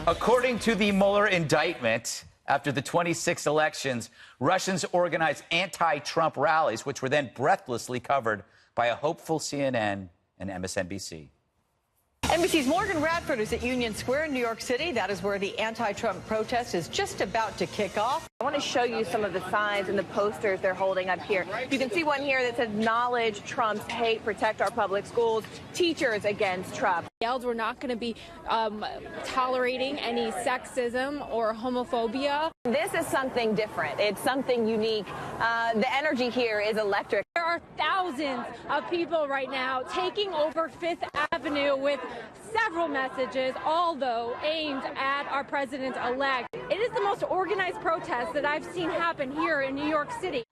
According to the Mueller indictment, after the 26 elections, Russians organized anti-Trump rallies, which were then breathlessly covered by a hopeful CNN and MSNBC. NBC's Morgan Radford is at Union Square in New York City. That is where the anti-Trump protest is just about to kick off. I want to show you some of the signs and the posters they're holding up here. You can see one here that says, "Acknowledge Trump's hate, protect our public schools, teachers against Trump." We're not going to be tolerating any sexism or homophobia. This is something different. It's something unique. The energy here is electric. There are thousands of people right now taking over Fifth Avenue with several messages, all though aimed at our president-elect. It is the most organized protest that I've seen happen here in New York City.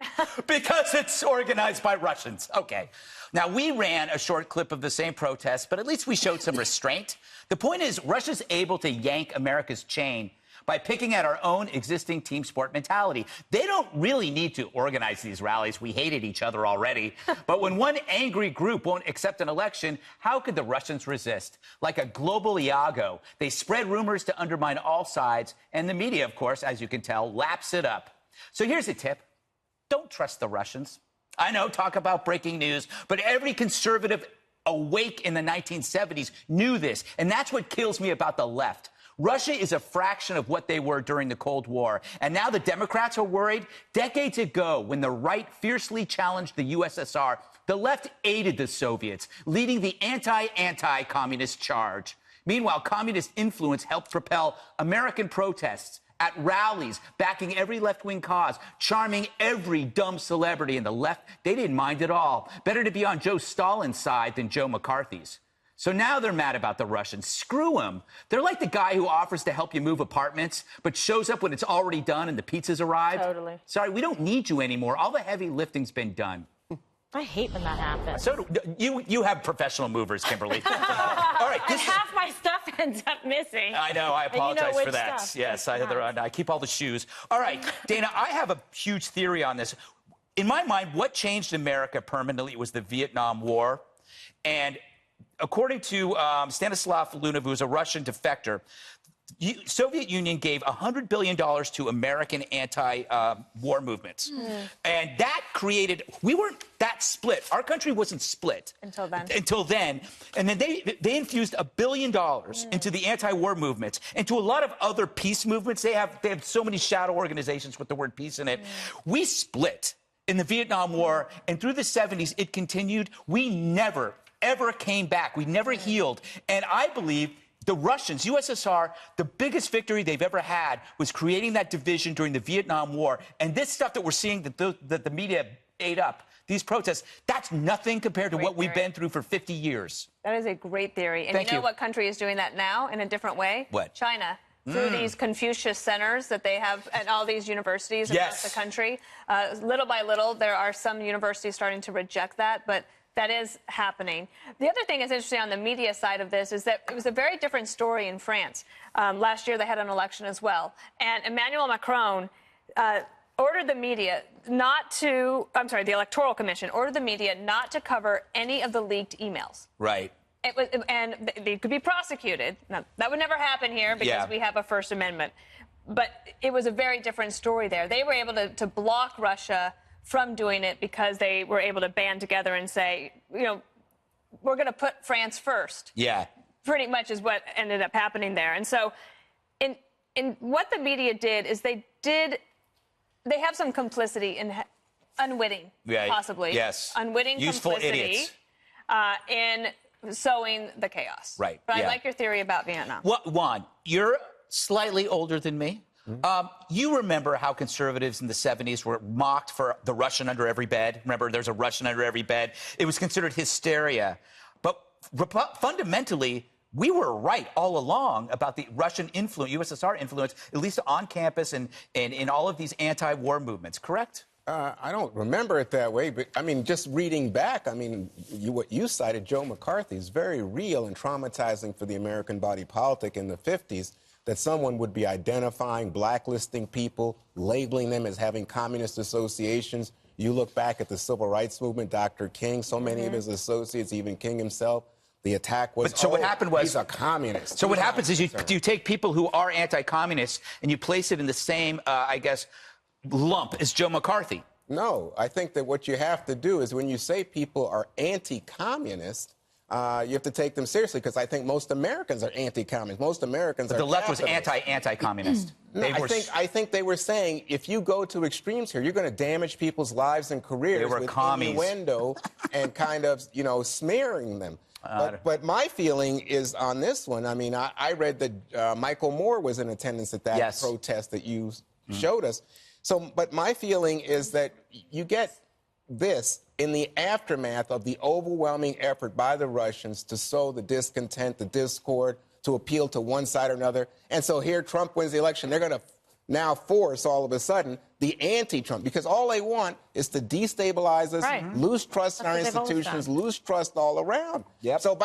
Because it's organized by Russians. Okay. Now, we ran a short clip of the same protest, but at least we showed some restraint. The point is, Russia's able to yank America's chain by picking at our own existing team sport mentality. They don't really need to organize these rallies. We hated each other already. But when one angry group won't accept an election, how could the Russians resist? Like a global Iago, they spread rumors to undermine all sides, and the media, of course, as you can tell, laps it up. So here's a tip. Don't trust the Russians. I know, talk about breaking news, but every conservative awake in the 1970s knew this, and that's what kills me about the left. Russia is a fraction of what they were during the Cold War. And now the Democrats are worried. Decades ago, when the right fiercely challenged the USSR, the left aided the Soviets, leading the anti-communist charge. Meanwhile, communist influence helped propel American protests at rallies, backing every left-wing cause, charming every dumb celebrity in the left. They didn't mind at all. Better to be on Joe Stalin's side than Joe McCarthy's. So now they're mad about the Russians. Screw them. They're like the guy who offers to help you move apartments, but shows up when it's already done and the pizza's arrived. Totally. Sorry, we don't need you anymore. All the heavy lifting's been done. I hate when that happens. So you have professional movers, Kimberly. All right. And half my stuff ends up missing. I know. I apologize for that. Stuff. Yes, I keep all the shoes. All right, Dana, I have a huge theory on this. In my mind, what changed America permanently was the Vietnam War. And according to Stanislav Lunev, who's a Russian defector, the Soviet Union gave $100 billion to American anti-war movements. And that created, we weren't that split. Our country wasn't split. Until then. Until then. And then they infused $1 billion into the anti-war movements and to a lot of other peace movements. They have so many shadow organizations with the word peace in it. We split in the Vietnam War, and through the 70s, it continued. We never, ever came back. We never healed. And I believe the Russians, USSR, the biggest victory they've ever had was creating that division during the Vietnam War. And this stuff that we're seeing that the media ate up, these protests, that's nothing compared to what we've been through for 50 years. That is a great theory. And you know what country is doing that now in a different way? What? China. Through these Confucius centers that they have at all these universities across the country. Little by little, there are some universities starting to reject that, but that is happening. The other thing that's interesting on the media side of this is that it was a very different story in France. Last year, they had an election as well. And Emmanuel Macron ordered the media not to, the Electoral Commission ordered the media not to cover any of the leaked emails. Right. And they could be prosecuted. Now, that would never happen here because we have a First Amendment. But it was a very different story there. They were able to block Russia from doing it because they were able to band together and say, you know, we're going to put France first. Yeah. Pretty much is what ended up happening there. And so in what the media did is they have some complicity in unwitting, possibly. Yes. Unwitting useful complicity in sowing the chaos. Right. But I like your theory about Vietnam. Juan, you're slightly older than me. You remember how conservatives in the 70s were mocked for the Russian under every bed? Remember, there's a Russian under every bed. It was considered hysteria. But fundamentally, we were right all along about the Russian influence, USSR influence, at least on campus and in all of these anti-war movements, correct? I don't remember it that way, but, I mean, just reading back, I mean, what you cited, Joe McCarthy, is very real and traumatizing for the American body politic in the 50s, that someone would be identifying, blacklisting people, labeling them as having communist associations. You look back at the civil rights movement, Dr. King, so many of his associates, even King himself, The attack was, so what happened was, he's a communist. So what happens is you take people who are anti-communists and you place it in the same, I guess, lump as Joe McCarthy. No, I think that what you have to do is when you say people are anti-communist, you have to take them seriously, because I think most Americans are anti-communist. Most Americans are the left was capitalists. anti-communist. No, I think they were saying if you go to extremes here, you're going to damage people's lives and careers with innuendo and kind of, smearing them. But my feeling is on this one. I mean, I read that Michael Moore was in attendance at that protest that you showed us. So, but my feeling is that you get this in the aftermath of the overwhelming effort by the Russians to sow the discontent, the discord, to appeal to one side or another. And so here Trump wins the election. They're going to now force, all of a sudden, the anti-Trump, because all they want is to destabilize us, lose trust in our institutions, lose trust all around. So,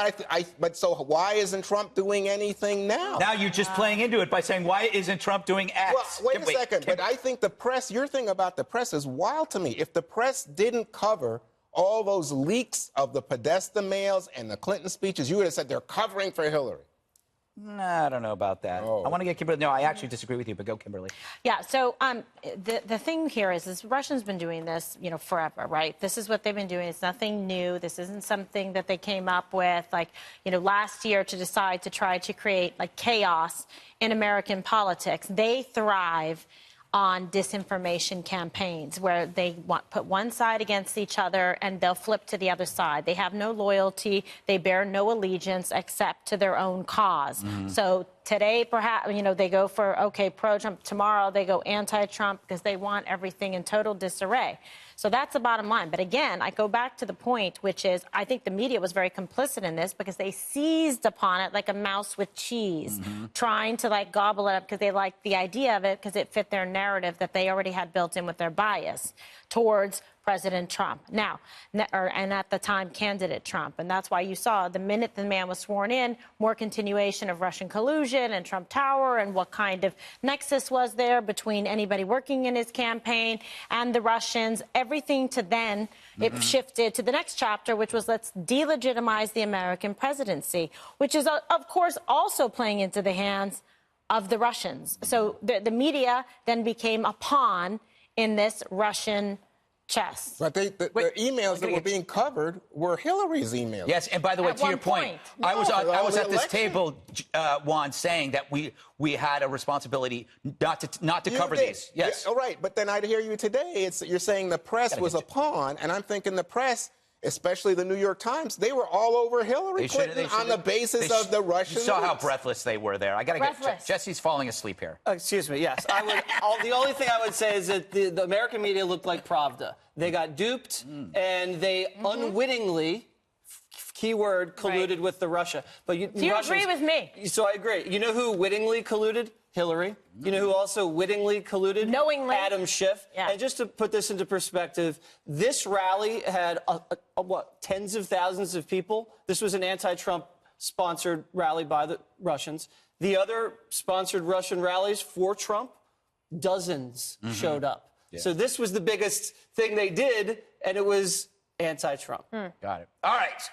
so why isn't Trump doing anything now? Now you're just playing into it by saying, why isn't Trump doing X? Well, wait a second, but I think the press, your thing about the press is wild to me. If the press didn't cover all those leaks of the Podesta mails and the Clinton speeches, you would have said they're covering for Hillary. No, I don't know about that. I want to get Kimberly. No, I actually disagree with you, but go, Kimberly. Yeah, so the thing here is Russians been doing this, forever, right? This is what they've been doing. It's nothing new. This isn't something that they came up with, last year to decide to try to create, chaos in American politics. They thrive on disinformation campaigns where they put one side against each other and they'll flip to the other side. They have no loyalty. They bear no allegiance except to their own cause. So today, perhaps, they go for, pro-Trump. Tomorrow, they go anti-Trump because they want everything in total disarray. So that's the bottom line. But again, I go back to the point, which is I think the media was very complicit in this because they seized upon it like a mouse with cheese, trying to gobble it up because they liked the idea of it because it fit their narrative that they already had built in with their bias towards President Trump. Now, and at the time, candidate Trump. And that's why you saw the minute the man was sworn in, more continuation of Russian collusion and Trump Tower and what kind of nexus was there between anybody working in his campaign and the Russians. Everything to then, it shifted to the next chapter, which was let's delegitimize the American presidency, which is, of course, also playing into the hands of the Russians. So the media then became a pawn in this Russian chess. But the emails that were being covered were Hillary's emails. Yes, and by the way, to your point, I was at this table, Juan, saying that we had a responsibility not to cover these. Yes. All right, but then I hear you today. You're saying the press was a pawn, and I'm thinking the press, especially the New York Times, they were all over Hillary Clinton on the basis of the Russian. You saw how breathless they were there. I got to get Jesse's falling asleep here. Excuse me. Yes, I would. The only thing I would say is that the American media looked like Pravda. They got duped, and they unwittingly, keyword, colluded with the Russia. But you agree with me? So I agree. You know who wittingly colluded? Hillary. You know who also wittingly colluded? Knowingly. Adam Schiff. Yeah. And just to put this into perspective, this rally had, tens of thousands of people. This was an anti-Trump sponsored rally by the Russians. The other sponsored Russian rallies for Trump, dozens showed up. Yeah. So this was the biggest thing they did, and it was anti-Trump. Got it. All right.